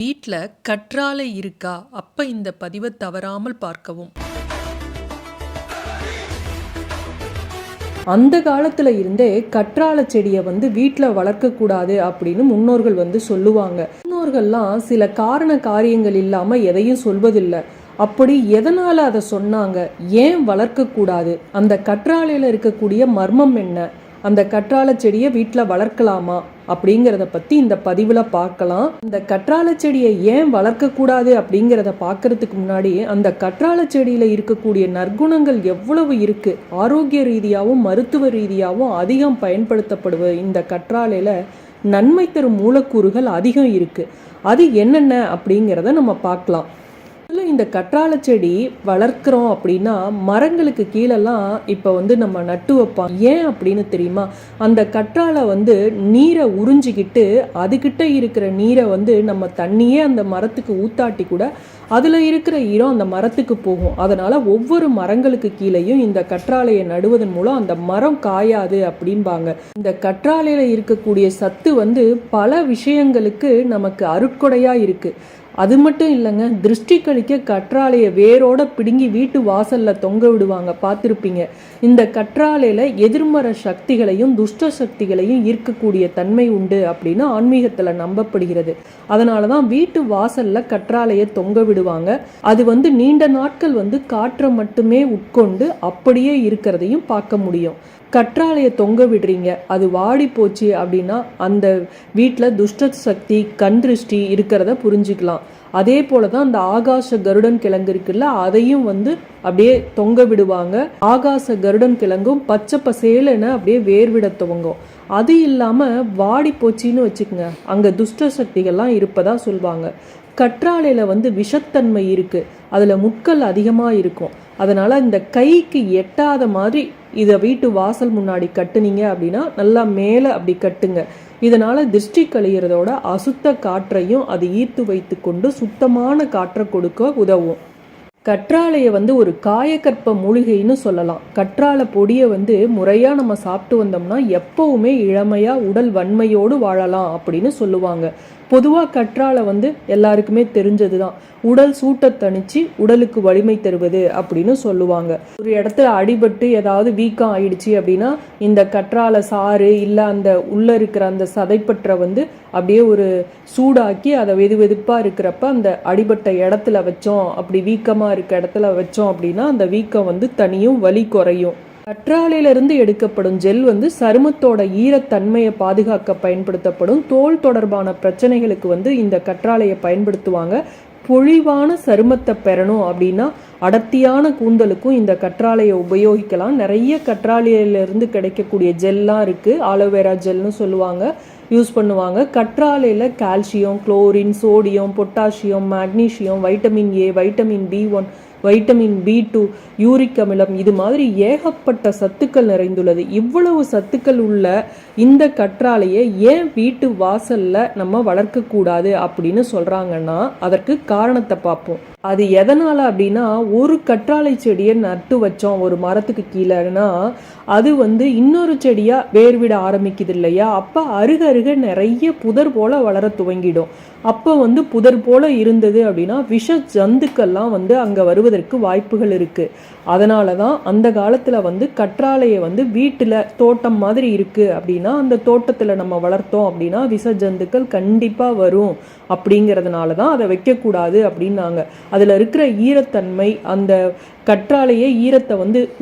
வீட்ல கற்றாழை இருக்கா? அப்ப இந்த பதிவை தவறாமல் பார்க்கவும். அந்த காலத்துல இருந்தே கற்றாழை செடியை வீட்டில் வளர்க்கக்கூடாது அப்படின்னு முன்னோர்கள் சொல்லுவாங்க. முன்னோர்கள்லாம் சில காரியங்கள் இல்லாமல் எதையும் சொல்வதில்லை. அப்படி எதனால அதை சொன்னாங்க, ஏன் வளர்க்கக்கூடாது, அந்த கற்றாழையில் இருக்கக்கூடிய மர்மம் என்ன, அந்த கற்றாழை செடியை வீட்டில் வளர்க்கலாமா அப்படிங்கிறத பற்றி இந்த பதிவில் பார்க்கலாம். இந்த கற்றாழை செடியை ஏன் வளர்க்கக்கூடாது அப்படிங்கிறத பார்க்கறதுக்கு முன்னாடி அந்த கற்றாழை செடியில் இருக்கக்கூடிய நற்குணங்கள் எவ்வளவு இருக்குது, ஆரோக்கிய ரீதியாகவும் மருத்துவ ரீதியாகவும் அதிகம் பயன்படுத்தப்படுவ இந்த கற்றாழையில் நன்மை தரும் மூலக்கூறுகள் அதிகம் இருக்குது. அது என்னென்ன அப்படிங்கிறத நம்ம பார்க்கலாம். இந்த கற்றாழை செடி வளர்க்குறோம் அப்படின்னா மரங்களுக்கு கீழெல்லாம் இப்போ நம்ம நட்டு வைப்போம். ஏன் அப்படின்னு தெரியுமா? அந்த கற்றாழை நீரை உறிஞ்சிக்கிட்டு அதுக்கிட்ட இருக்கிற நீரை நம்ம தண்ணியே அந்த மரத்துக்கு ஊத்தாட்டி கூட அதில் இருக்கிற ஈரம் அந்த மரத்துக்கு போகும். அதனால் ஒவ்வொரு மரங்களுக்கு கீழேயும் இந்த கற்றாழையை நடுவதன் மூலம் அந்த மரம் காயாது அப்படின்பாங்க. இந்த கற்றாழையில் இருக்கக்கூடிய சத்து பல விஷயங்களுக்கு நமக்கு அருட்கொடையாக இருக்குது. அது மட்டும் இல்லைங்க, திருஷ்டி கழிக்க கற்றாழையை வேரோட பிடுங்கி வீட்டு வாசல்ல தொங்க விடுவாங்க, பார்த்துருப்பீங்க. இந்த கற்றாழையில எதிர்மறை சக்திகளையும் துஷ்ட சக்திகளையும் ஈர்க்கக்கூடிய தன்மை உண்டு அப்படின்னு ஆன்மீகத்துல நம்பப்படுகிறது. அதனாலதான் வீட்டு வாசல்ல கற்றாழையை தொங்க விடுவாங்க. அது நீண்ட நாட்கள் காற்றை மட்டுமே உட்கொண்டு அப்படியே இருக்கிறதையும் பார்க்க முடியும். கற்றாழையை தொங்க விடுறீங்க, அது வாடி போச்சு அப்படின்னா அந்த வீட்டில் துஷ்ட சக்தி கண் திருஷ்டி இருக்கிறத புரிஞ்சுக்கலாம். அதே போல தான் அந்த ஆகாச கருடன் கிழங்கு இருக்குல்ல, அதையும் அப்படியே தொங்க விடுவாங்க. ஆகாச கருடன் கிழங்கும் பச்சை பசேலன்னு அப்படியே வேர்விட துவங்கும். அது இல்லாமல் வாடி போச்சின்னு வச்சுக்கோங்க, அங்கே துஷ்ட சக்திகள்லாம் இருப்பதா சொல்லுவாங்க. கற்றாழையில் விஷத்தன்மை இருக்குது, அதில் முட்கள் அதிகமாக இருக்கும். அதனால் இந்த கைக்கு எட்டாத மாதிரி இதை வீட்டு வாசல் முன்னாடி கட்டுனீங்க அப்படின்னா நல்லா மேலே அப்படி கட்டுங்க. இதனால் திருஷ்டி கழிகிறதோட அசுத்த காற்றையும் அது ஈர்த்து வைத்து கொண்டு சுத்தமான காற்றை கொடுக்க உதவும். கற்றாழையை ஒரு காயக்கற்ப மூலிகைன்னு சொல்லலாம். கற்றாழை பொடியை முறையாக நம்ம சாப்பிட்டு வந்தோம்னா எப்பவுமே இளமையாக உடல் வன்மையோடு வாழலாம் அப்படின்னு சொல்லுவாங்க. பொதுவாக கற்றாழை எல்லாருக்குமே தெரிஞ்சது தான், உடல் சூட்டை தணிச்சு உடலுக்கு வலிமை தருவது அப்படின்னு சொல்லுவாங்க. ஒரு இடத்துல அடிபட்டு ஏதாவது வீக்கம் ஆயிடுச்சு அப்படின்னா இந்த கற்றாழை சாறு இல்லை அந்த உள்ளே இருக்கிற அந்த சதைப்பற்றை அப்படியே ஒரு சூடாக்கி அதை வெதுப்பாக இருக்கிறப்ப அந்த அடிபட்ட இடத்துல வச்சோம், அப்படி வீக்கமாக இருக்க இடத்துல வச்சோம் அப்படின்னா அந்த வீக்கம் தனியும் வலி குறையும். கற்றாழையிலிருந்து எடுக்கப்படும் ஜெல் சருமத்தோட ஈரத்தன்மையை பாதுகாக்க பயன்படுத்தப்படும். தோல் தொடர்பான பிரச்சனைகளுக்கு இந்த கற்றாழையை பயன்படுத்துவாங்க. பொழிவான சருமத்தை பெறணும் அப்படின்னா அடர்த்தியான கூந்தலுக்கும் இந்த கற்றாழையை உபயோகிக்கலாம். நிறைய கற்றாழையிலிருந்து கிடைக்கக்கூடிய ஜெல்லாம் இருக்குது, ஆலோவேரா ஜெல்னு சொல்லுவாங்க, யூஸ் பண்ணுவாங்க. கற்றாழையில் calcium, chlorine, sodium, potassium, magnesium, vitamin A, vitamin B1, vitamin B2, uric அமிலம், இது மாதிரி ஏகப்பட்ட சத்துக்கள் நிறைந்துள்ளது. இவ்வளவு சத்துக்கள் உள்ள இந்த கற்றாழையை ஏன் வீட்டு வாசல்ல நம்ம வளர்க்கக்கூடாது அப்படின்னு சொல்றாங்கன்னா அதற்கு காரணத்தை பார்ப்போம். அது எதனால அப்படின்னா, ஒரு கற்றாழை செடியை நட்டு வச்சோம் ஒரு மரத்துக்கு கீழேன்னா அது இன்னொரு செடியா வேர்விட ஆரம்பிக்குது இல்லையா, அப்ப அருகருக நிறைய புதர் போல வளர துவங்கிடும். அப்போ புதர் போல இருந்தது அப்படின்னா விஷ ஜந்துக்கள்லாம் அங்க வருவதற்கு வாய்ப்புகள் இருக்கு. அதனாலதான் அந்த காலத்துல கற்றாழையை வீட்டுல தோட்டம் மாதிரி இருக்கு அப்படின்னா அந்த தோட்டத்துல நம்ம வளர்த்தோம் அப்படின்னா விஷ ஜந்துக்கள் கண்டிப்பா வரும். அப்படிங்கிறதுனாலதான் அதை வைக்கக்கூடாது அப்படின்னாங்க. அதுல இருக்கிற ஈரத்தன்மை, அந்த கற்றாழையே ஈரத்தை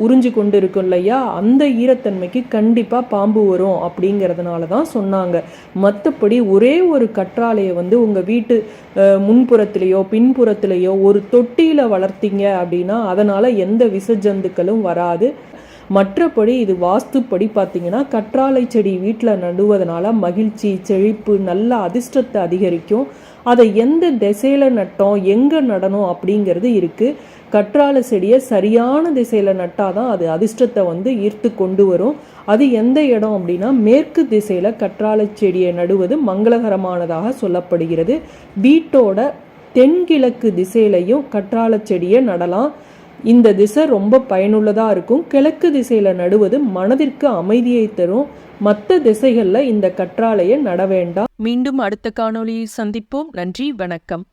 உறிஞ்சு கொண்டு இருக்கும் இல்லையா, அந்த ஈரத்தன்மைக்கு கண்டிப்பா பாம்பு வரும் அப்படிங்கிறதுனால தான் சொன்னாங்க. மற்றபடி ஒரே ஒரு கற்றாழையை உங்க வீட்டு முன்புறத்திலேயோ பின்புறத்திலேயோ ஒரு தொட்டியில வளர்த்தீங்க அப்படின்னா அதனால எந்த விஷஜந்துக்களும் வராது. மற்றபடி இது வாஸ்துப்படி பார்த்தீங்கன்னா கற்றாழை செடி வீட்டில் நடுவதனால மகிழ்ச்சி, செழிப்பு, நல்ல அதிர்ஷ்டத்தை அதிகரிக்கும். அதை எந்த திசையில் நட்டோம், எங்கே நடணும் அப்படிங்கிறது இருக்குது. கற்றாழை செடியை சரியான திசையில் நட்டாதான் அது அதிர்ஷ்டத்தை ஈர்த்து கொண்டு வரும். அது எந்த இடம் அப்படின்னா மேற்கு திசையில் கற்றாழை செடியை நடுவது மங்களகரமானதாக சொல்லப்படுகிறது. வீட்டோட தென்கிழக்கு திசையிலையும் கற்றாழை செடியை நடலாம். இந்த திசை ரொம்ப பயனுள்ளதா இருக்கும். கிழக்கு திசையில நடுவது மனதிற்கு அமைதியை தரும். மற்ற திசைகள்ல இந்த கற்றாழையை நட வேண்டாம். மீண்டும் அடுத்த காணொளியில் சந்திப்போம். நன்றி, வணக்கம்.